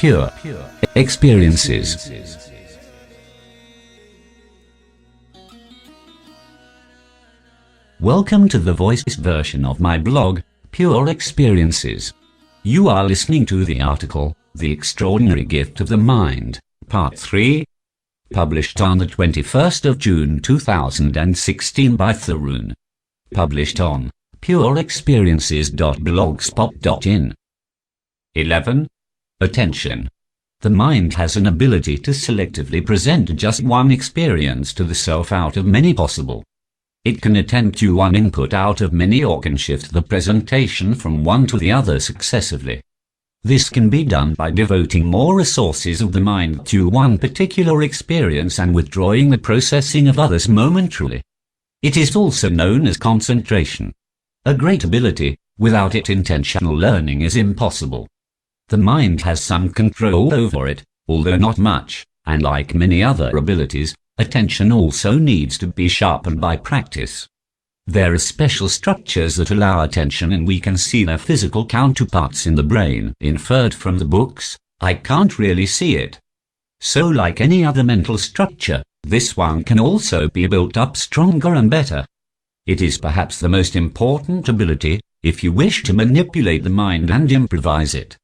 pure experiences. Welcome to the voice version of my blog, Pure Experiences. You are listening to the article, The Extraordinary Gift of the Mind, Part 3, published on the 21st of June 2016 by Tarun. Published on pureexperiences.blogspot.in. 11. Attention. The mind has an ability to selectively present just one experience to the self out of many possible. It can attend to one input out of many or can shift the presentation from one to the other successively. This can be done by devoting more resources of the mind to one particular experience and withdrawing the processing of others momentarily. It is also known as concentration. A great ability. Without it, intentional learning is impossible. The mind has some control over it, although not much, and like many other abilities, attention also needs to be sharpened by practice. There are special structures that allow attention, and we can see their physical counterparts in the brain. Inferred from the books, I can't really see it. So like any other mental structure, this one can also be built up stronger and better. It is perhaps the most important ability, if you wish to manipulate the mind and improvise it.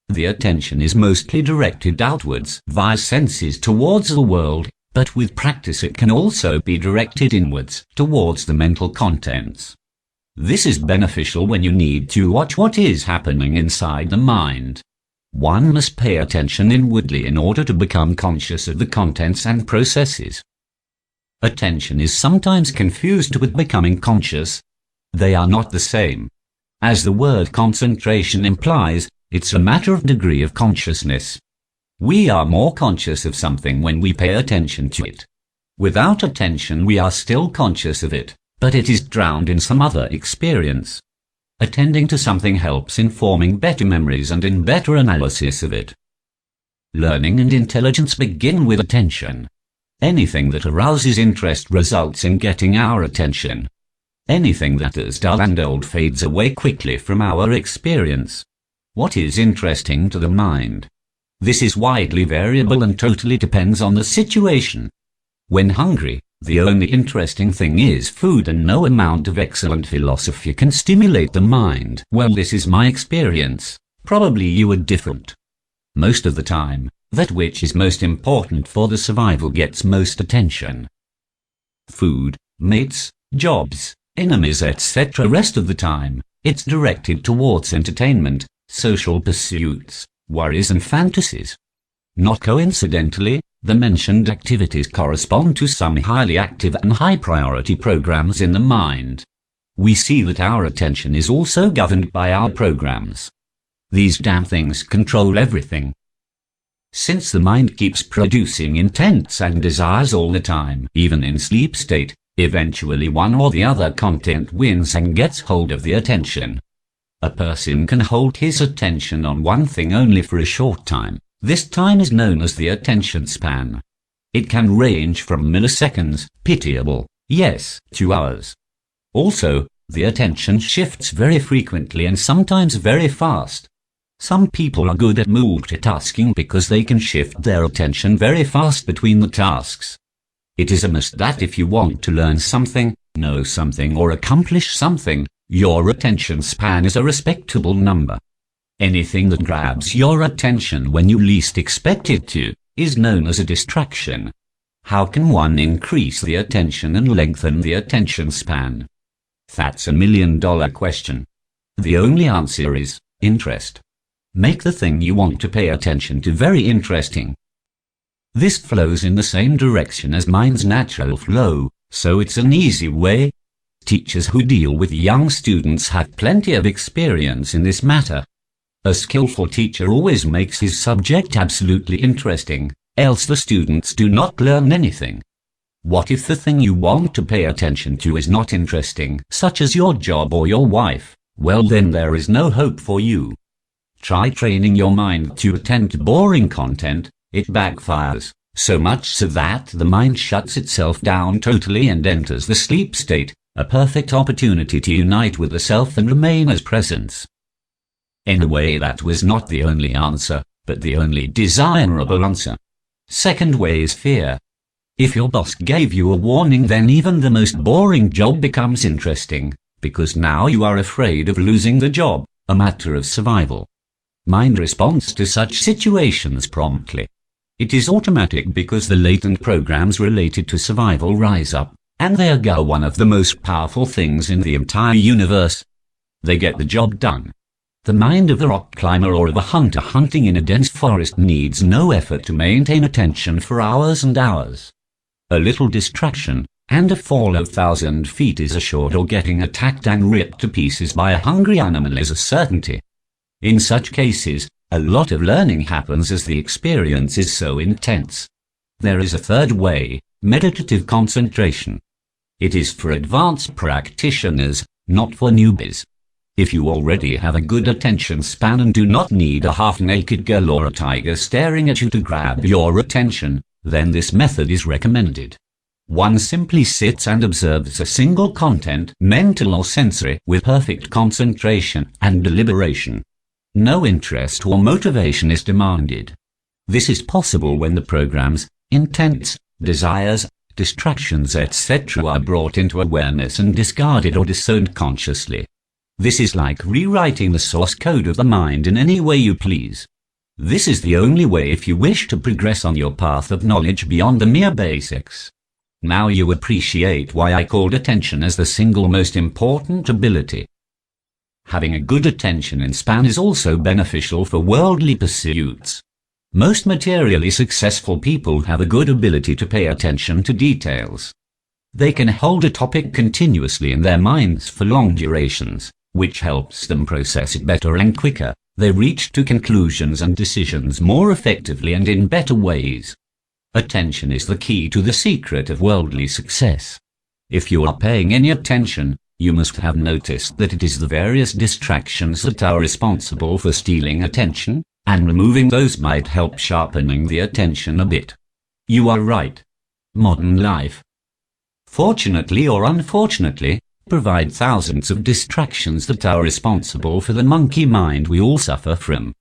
The attention is mostly directed outwards via senses towards the world, but with practice it can also be directed inwards towards the mental contents. This is beneficial when you need to watch what is happening inside the mind. One must pay attention inwardly in order to become conscious of the contents and processes. Attention is sometimes confused with becoming conscious. They are not the same. As the word concentration implies, it's a matter of degree of consciousness. We are more conscious of something when we pay attention to it. Without attention we are still conscious of it, but it is drowned in some other experience. Attending to something helps in forming better memories and in better analysis of it. Learning and intelligence begin with attention. Anything that arouses interest results in getting our attention. Anything that is dull and old fades away quickly from our experience. What is interesting to the mind? This is widely variable and totally depends on the situation. When hungry, the only interesting thing is food, and no amount of excellent philosophy can stimulate the mind. Well, this is my experience. Probably you are different. Most of the time, that which is most important for the survival gets most attention. Food, mates, jobs, enemies, etc. Rest of the time, it's directed towards entertainment, social pursuits, worries and fantasies. Not coincidentally, the mentioned activities correspond to some highly active and high-priority programs in the mind. We see that our attention is also governed by our programs. These damn things control everything. Since the mind keeps producing intents and desires all the time, even in sleep state, eventually one or the other content wins and gets hold of the attention. A person can hold his attention on one thing only for a short time. This time is known as the attention span. It can range from milliseconds, pitiable, yes, to hours. Also, the attention shifts very frequently and sometimes very fast. Some people are good at multitasking because they can shift their attention very fast between the tasks. It is a must that if you want to learn something, know something or accomplish something, your attention span is a respectable number. Anything that grabs your attention when you least expect it to, is known as a distraction. How can one increase the attention and lengthen the attention span? That's $1 million question. The only answer is interest. Make the thing you want to pay attention to very interesting. This flows in the same direction as mind's natural flow, so it's an easy way. Teachers who deal with young students have plenty of experience in this matter. A skillful teacher always makes his subject absolutely interesting, else the students do not learn anything. What if the thing you want to pay attention to is not interesting, such as your job or your wife? Well, then there is no hope for you. Try training your mind to attend to boring content. It backfires, so much so that the mind shuts itself down totally and enters the sleep state, a perfect opportunity to unite with the self and remain as presence. Anyway, that was not the only answer. but the only desirable answer. Second way is fear. If your boss gave you a warning, then even the most boring job becomes interesting, because now you are afraid of losing the job, a matter of survival. Mind responds to such situations promptly. It is automatic because the latent programs related to survival rise up, and they are one of the most powerful things in the entire universe. They get the job done. The mind of a rock climber or of a hunter hunting in a dense forest needs no effort to maintain attention for hours and hours. A little distraction, and a fall of 1,000 feet is assured, or getting attacked and ripped to pieces by a hungry animal is a certainty. In such cases, a lot of learning happens as the experience is so intense. There is a third way, meditative concentration. It is for advanced practitioners, not for newbies. If you already have a good attention span and do not need a half-naked girl or a tiger staring at you to grab your attention, then this method is recommended. One simply sits and observes a single content, mental or sensory, with perfect concentration and deliberation. No interest or motivation is demanded. This is possible when the programs, intents, desires, distractions, etc. are brought into awareness and discarded or disowned consciously. This is like rewriting the source code of the mind in any way you please. This is the only way if you wish to progress on your path of knowledge beyond the mere basics. Now you appreciate why I called attention as the single most important ability. Having a good attention span is also beneficial for worldly pursuits. Most materially successful people have a good ability to pay attention to details. They can hold a topic continuously in their minds for long durations, which helps them process it better and quicker. They reach to conclusions and decisions more effectively and in better ways. Attention is the key to the secret of worldly success. If you are paying any attention, you must have noticed that it is the various distractions that are responsible for stealing attention, and removing those might help sharpening the attention a bit. You are right. Modern life, fortunately or unfortunately, provide thousands of distractions that are responsible for the monkey mind we all suffer from.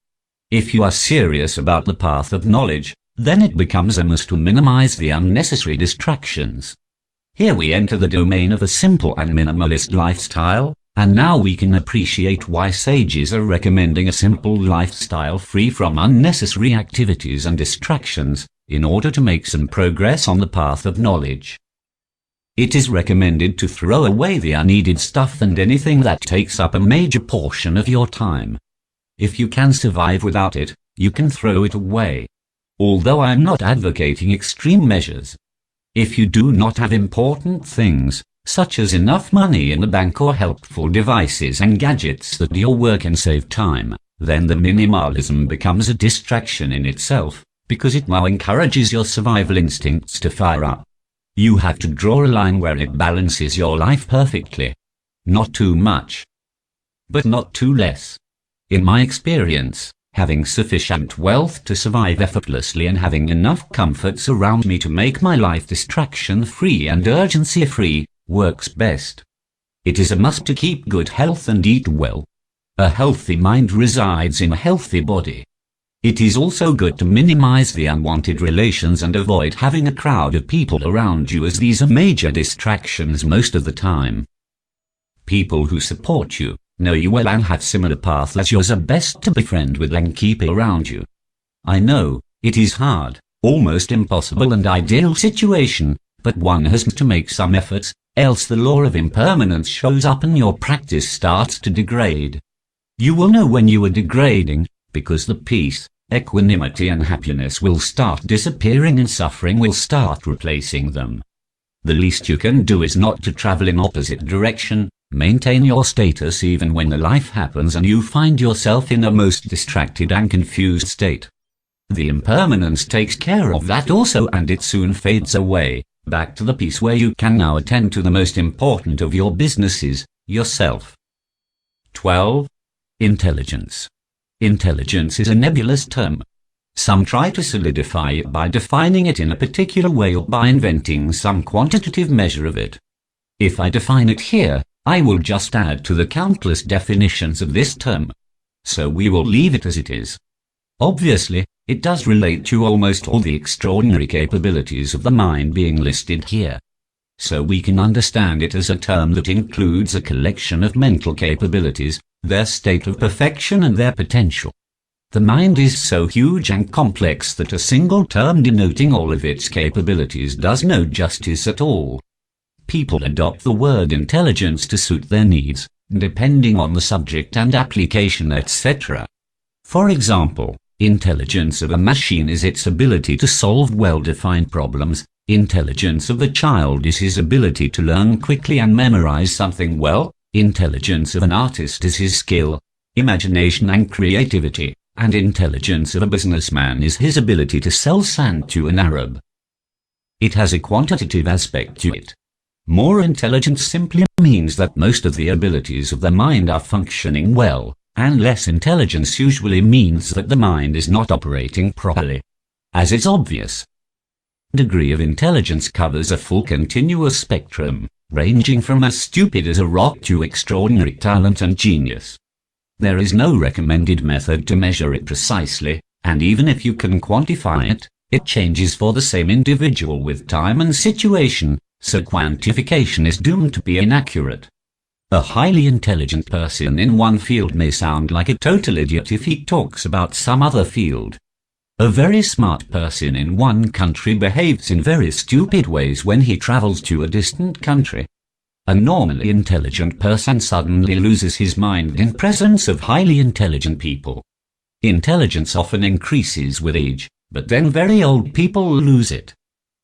If you are serious about the path of knowledge, then it becomes a must to minimize the unnecessary distractions. Here we enter the domain of a simple and minimalist lifestyle, and now we can appreciate why sages are recommending a simple lifestyle free from unnecessary activities and distractions, in order to make some progress on the path of knowledge. It is recommended to throw away the unneeded stuff and anything that takes up a major portion of your time. If you can survive without it, you can throw it away. Although I am not advocating extreme measures. If you do not have important things, such as enough money in the bank or helpful devices and gadgets that do your work and save time, then the minimalism becomes a distraction in itself, because it now encourages your survival instincts to fire up. You have to draw a line where it balances your life perfectly. Not too much, but not too less. In my experience, having sufficient wealth to survive effortlessly and having enough comforts around me to make my life distraction-free and urgency-free works best. It is a must to keep good health and eat well. A healthy mind resides in a healthy body. It is also good to minimize the unwanted relations and avoid having a crowd of people around you, as these are major distractions most of the time. People who support you, know you well and have similar paths as yours are best to befriend with and keep around you. I know, it is hard, almost impossible and ideal situation, but one has to make some efforts, else the law of impermanence shows up and your practice starts to degrade. You will know when you are degrading, because the peace, equanimity and happiness will start disappearing and suffering will start replacing them. The least you can do is not to travel in opposite direction. Maintain your status even when the life happens and you find yourself in a most distracted and confused state. The impermanence takes care of that also, and it soon fades away, back to the peace where you can now attend to the most important of your businesses, yourself. 12. Intelligence. Intelligence is a nebulous term. Some try to solidify it by defining it in a particular way or by inventing some quantitative measure of it. If I define it here, I will just add to the countless definitions of this term. So we will leave it as it is. Obviously, it does relate to almost all the extraordinary capabilities of the mind being listed here. So we can understand it as a term that includes a collection of mental capabilities, their state of perfection and their potential. The mind is so huge and complex that a single term denoting all of its capabilities does no justice at all. People adopt the word intelligence to suit their needs, depending on the subject and application, etc. For example, intelligence of a machine is its ability to solve well-defined problems. Intelligence of a child is his ability to learn quickly and memorize something well. Intelligence of an artist is his skill, imagination and creativity, and intelligence of a businessman is his ability to sell sand to an Arab. It has a quantitative aspect to it. More intelligence simply means that most of the abilities of the mind are functioning well, and less intelligence usually means that the mind is not operating properly. As is obvious, degree of intelligence covers a full continuous spectrum, ranging from as stupid as a rock to extraordinary talent and genius. There is no recommended method to measure it precisely, and even if you can quantify it, it changes for the same individual with time and situation, so quantification is doomed to be inaccurate. A highly intelligent person in one field may sound like a total idiot if he talks about some other field. A very smart person in one country behaves in very stupid ways when he travels to a distant country. A normally intelligent person suddenly loses his mind in presence of highly intelligent people. Intelligence often increases with age, but then very old people lose it.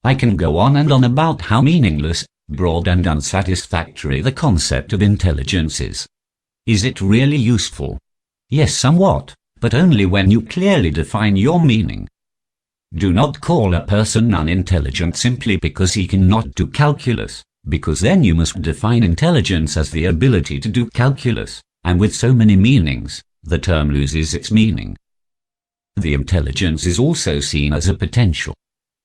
I can go on and on about how meaningless, broad and unsatisfactory the concept of intelligence is. Is it really useful? Yes, somewhat, but only when you clearly define your meaning. Do not call a person unintelligent simply because he cannot do calculus, because then you must define intelligence as the ability to do calculus, and with so many meanings, the term loses its meaning. The intelligence is also seen as a potential.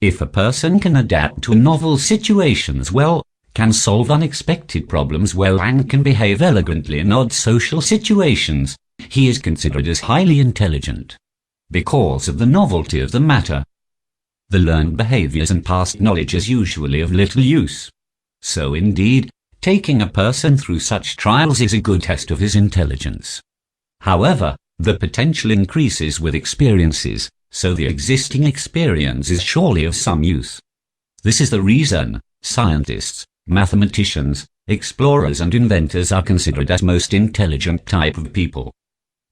If a person can adapt to novel situations well, can solve unexpected problems well and can behave elegantly in odd social situations, he is considered as highly intelligent. Because of the novelty of the matter, the learned behaviors and past knowledge is usually of little use. So indeed, taking a person through such trials is a good test of his intelligence. However, the potential increases with experiences, so the existing experience is surely of some use. This is the reason scientists, mathematicians, explorers and inventors are considered as most intelligent type of people.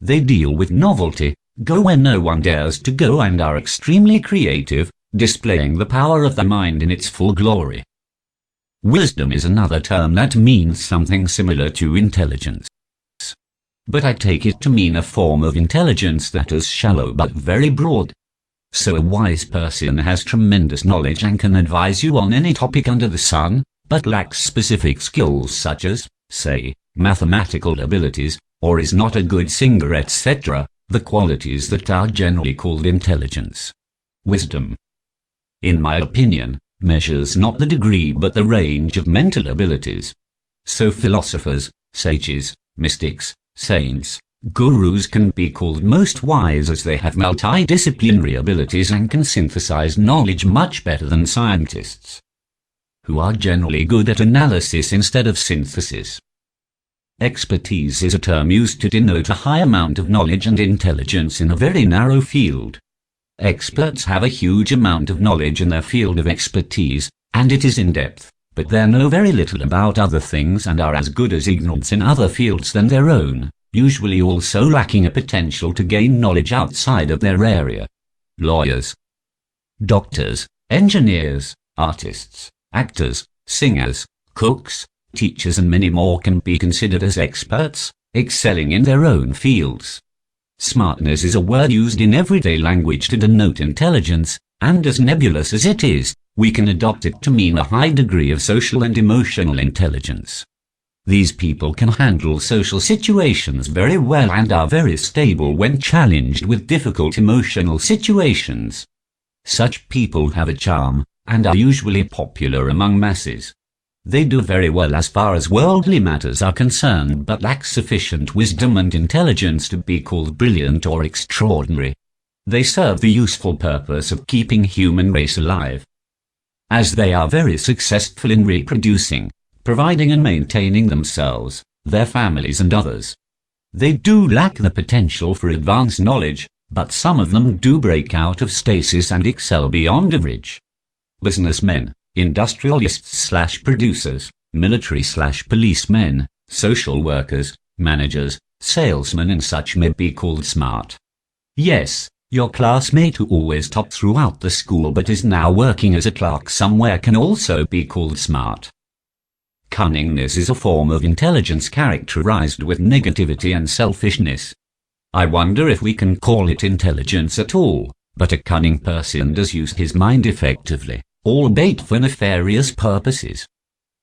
They deal with novelty, go where no one dares to go and are extremely creative, displaying the power of the mind in its full glory. Wisdom is another term that means something similar to intelligence. But I take it to mean a form of intelligence that is shallow but very broad. So a wise person has tremendous knowledge and can advise you on any topic under the sun, but lacks specific skills such as, say, mathematical abilities, or is not a good singer, etc., the qualities that are generally called intelligence. Wisdom, in my opinion, measures not the degree but the range of mental abilities. So philosophers, sages, mystics, saints, gurus can be called most wise as they have multidisciplinary abilities and can synthesize knowledge much better than scientists, who are generally good at analysis instead of synthesis. Expertise is a term used to denote a high amount of knowledge and intelligence in a very narrow field. Experts have a huge amount of knowledge in their field of expertise, and it is in-depth, but they know very little about other things and are as good as ignorance in other fields than their own, usually also lacking a potential to gain knowledge outside of their area. Lawyers, doctors, engineers, artists, actors, singers, cooks, teachers and many more can be considered as experts, excelling in their own fields. Smartness is a word used in everyday language to denote intelligence, and as nebulous as it is, we can adopt it to mean a high degree of social and emotional intelligence. These people can handle social situations very well and are very stable when challenged with difficult emotional situations. Such people have a charm, and are usually popular among masses. They do very well as far as worldly matters are concerned, but lack sufficient wisdom and intelligence to be called brilliant or extraordinary. They serve the useful purpose of keeping human race alive. As they are very successful in reproducing, providing and maintaining themselves, their families and others. They do lack the potential for advanced knowledge, but some of them do break out of stasis and excel beyond average. Businessmen, industrialists/producers, military/policemen, social workers, managers, salesmen and such may be called smart. Yes, your classmate who always topped throughout the school but is now working as a clerk somewhere can also be called smart. Cunningness is a form of intelligence characterized with negativity and selfishness. I wonder if we can call it intelligence at all, but a cunning person does use his mind effectively, albeit for nefarious purposes.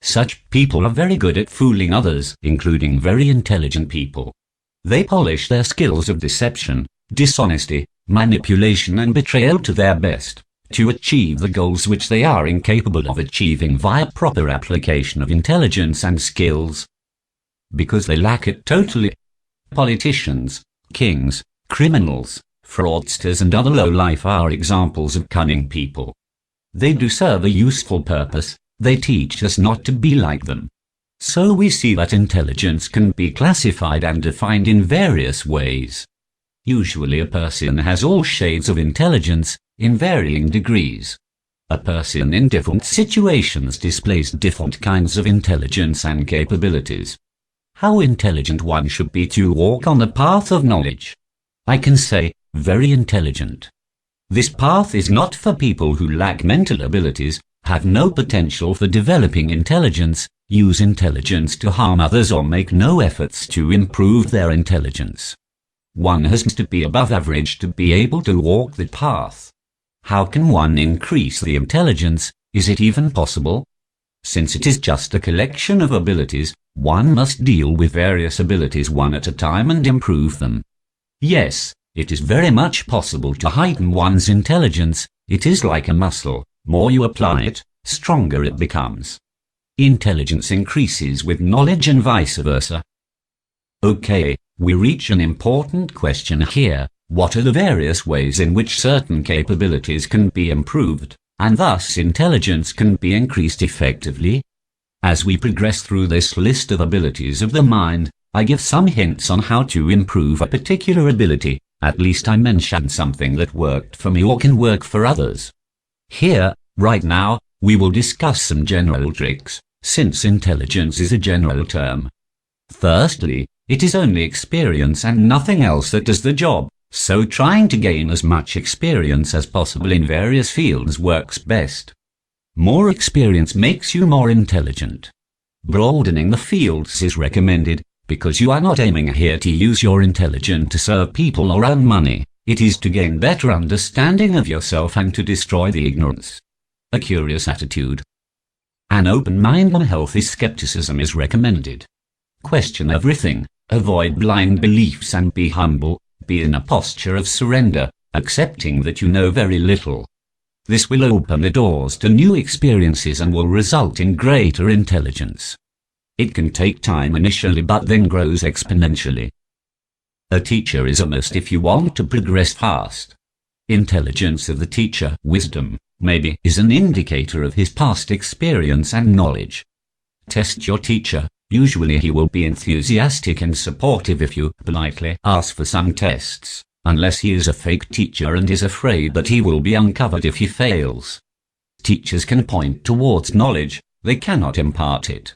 Such people are very good at fooling others, including very intelligent people. They polish their skills of deception, dishonesty, manipulation and betrayal to their best, to achieve the goals which they are incapable of achieving via proper application of intelligence and skills. Because they lack it totally. Politicians, kings, criminals, fraudsters and other low-life are examples of cunning people. They do serve a useful purpose, they teach us not to be like them. So we see that intelligence can be classified and defined in various ways. Usually a person has all shades of intelligence, in varying degrees. A person in different situations displays different kinds of intelligence and capabilities. How intelligent one should be to walk on the path of knowledge. I can say, very intelligent. This path is not for people who lack mental abilities, have no potential for developing intelligence, use intelligence to harm others or make no efforts to improve their intelligence. One has to be above average to be able to walk the path. How can one increase the intelligence? Is it even possible? Since it is just a collection of abilities, one must deal with various abilities one at a time and improve them. Yes, it is very much possible to heighten one's intelligence. It is like a muscle. More you apply it, stronger it becomes. Intelligence increases with knowledge and vice versa. Okay, we reach an important question here. What are the various ways in which certain capabilities can be improved, and thus intelligence can be increased effectively? As we progress through this list of abilities of the mind, I give some hints on how to improve a particular ability. At least I mention something that worked for me or can work for others. Here, right now, we will discuss some general tricks, since intelligence is a general term. Firstly, it is only experience and nothing else that does the job, so trying to gain as much experience as possible in various fields works best. More experience makes you more intelligent. Broadening the fields is recommended, because you are not aiming here to use your intelligence to serve people or earn money. It is to gain better understanding of yourself and to destroy the ignorance. A curious attitude. An open mind and healthy skepticism is recommended. Question everything, avoid blind beliefs and be humble, be in a posture of surrender, accepting that you know very little. This will open the doors to new experiences and will result in greater intelligence. It can take time initially but then grows exponentially. A teacher is a must if you want to progress fast. Intelligence of the teacher, wisdom, maybe, is an indicator of his past experience and knowledge. Test your teacher. Usually he will be enthusiastic and supportive if you politely ask for some tests, unless he is a fake teacher and is afraid that he will be uncovered if he fails. Teachers can point towards knowledge, they cannot impart it.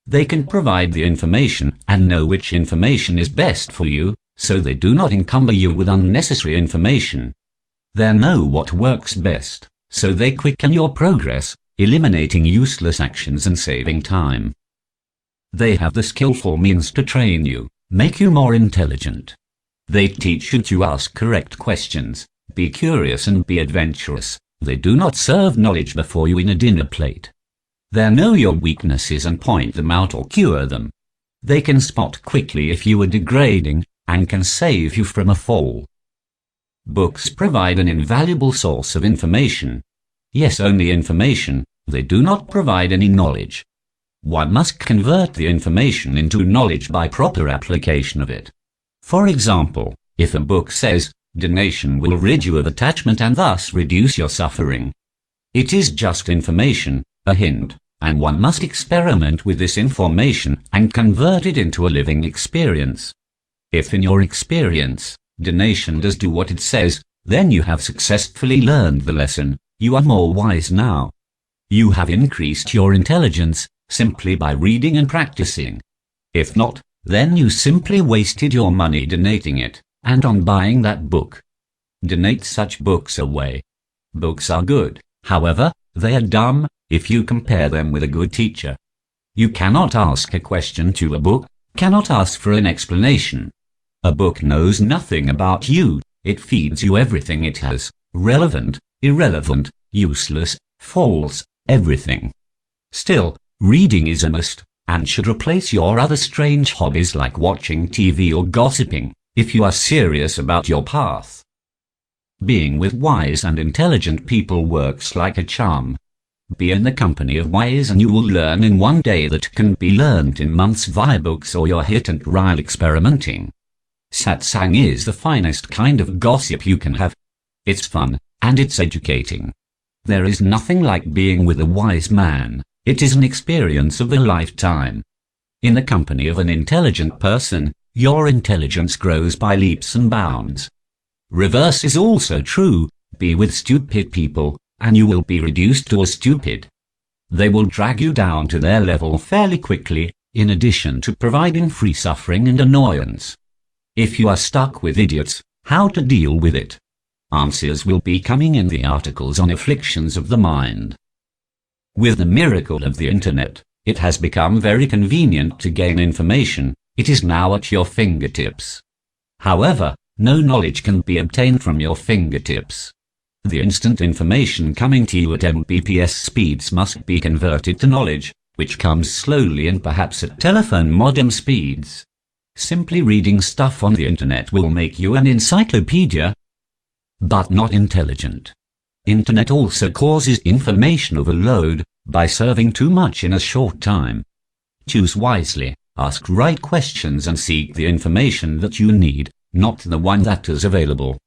They can provide the information and know which information is best for you, so they do not encumber you with unnecessary information. They know what works best, so they quicken your progress, eliminating useless actions and saving time. They have the skillful means to train you, make you more intelligent. They teach you to ask correct questions, be curious and be adventurous. They do not serve knowledge before you in a dinner plate. They know your weaknesses and point them out or cure them. They can spot quickly if you are degrading, and can save you from a fall. Books provide an invaluable source of information. Yes, only information. They do not provide any knowledge. One must convert the information into knowledge by proper application of it. For example, if a book says, Donation will rid you of attachment and thus reduce your suffering. It is just information, a hint, and one must experiment with this information and convert it into a living experience. If in your experience, donation does do what it says, then you have successfully learned the lesson. You are more wise now. You have increased your intelligence simply by reading and practicing. If not, then you simply wasted your money donating it, and on buying that book. Donate such books away. Books are good, however, they are dumb if you compare them with a good teacher. You cannot ask a question to a book, cannot ask for an explanation. A book knows nothing about you, it feeds you everything it has, relevant, irrelevant, useless, false, everything. Still, reading is a must, and should replace your other strange hobbies like watching TV or gossiping, if you are serious about your path. Being with wise and intelligent people works like a charm. Be in the company of wise and you will learn in one day that can be learned in months via books or your hit and reel experimenting. Satsang is the finest kind of gossip you can have. It's fun, and it's educating. There is nothing like being with a wise man. It is an experience of a lifetime. In the company of an intelligent person, your intelligence grows by leaps and bounds. Reverse is also true. Be with stupid people, and you will be reduced to a stupid. They will drag you down to their level fairly quickly, in addition to providing free suffering and annoyance. If you are stuck with idiots, how to deal with it? Answers will be coming in the articles on afflictions of the mind. With the miracle of the internet, it has become very convenient to gain information. It is now at your fingertips. However, no knowledge can be obtained from your fingertips. The instant information coming to you at Mbps speeds must be converted to knowledge, which comes slowly and perhaps at telephone modem speeds. Simply reading stuff on the internet will make you an encyclopedia, but not intelligent. Internet also causes information overload by serving too much in a short time. Choose wisely, ask right questions and seek the information that you need, not the one that is available.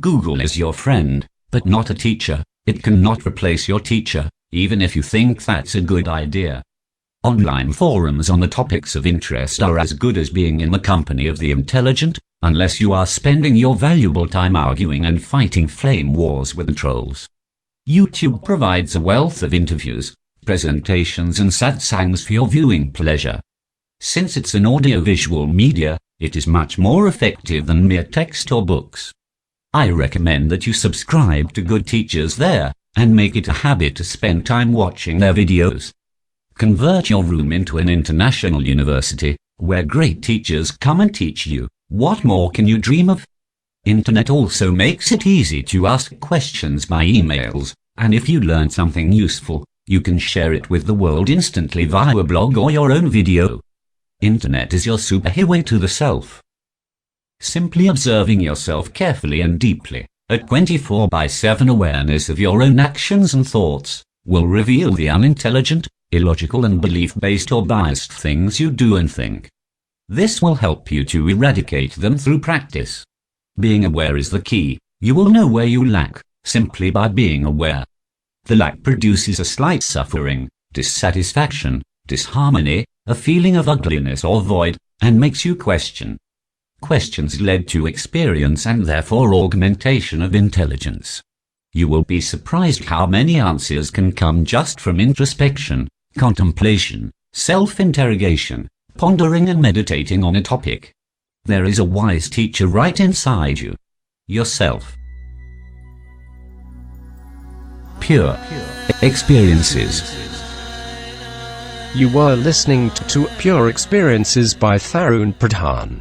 Google is your friend, but not a teacher. It cannot replace your teacher, even if you think that's a good idea. Online forums on the topics of interest are as good as being in the company of the intelligent, unless you are spending your valuable time arguing and fighting flame wars with the trolls. YouTube provides a wealth of interviews, presentations and satsangs for your viewing pleasure. Since it's an audio-visual media, it is much more effective than mere text or books. I recommend that you subscribe to good teachers there, and make it a habit to spend time watching their videos. Convert your room into an international university, where great teachers come and teach you. What more can you dream of? Internet also makes it easy to ask questions by emails, and if you learn something useful, you can share it with the world instantly via a blog or your own video. Internet is your superhighway to the self. Simply observing yourself carefully and deeply, a 24/7 awareness of your own actions and thoughts, will reveal the unintelligent, illogical and belief-based or biased things you do and think. This will help you to eradicate them through practice. Being aware is the key. You will know where you lack, simply by being aware. The lack produces a slight suffering, dissatisfaction, disharmony, a feeling of ugliness or void, and makes you question. Questions led to experience and therefore augmentation of intelligence. You will be surprised how many answers can come just from introspection, contemplation, self-interrogation, pondering and meditating on a topic. There is a wise teacher right inside you. Yourself. Pure experiences. You were listening to Pure Experiences by Tarun Pradhaan.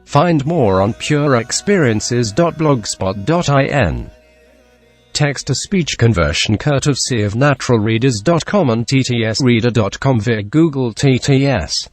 Find more on pureexperiences.blogspot.in. Text-to-speech conversion courtesy of naturalreaders.com and ttsreader.com via Google TTS.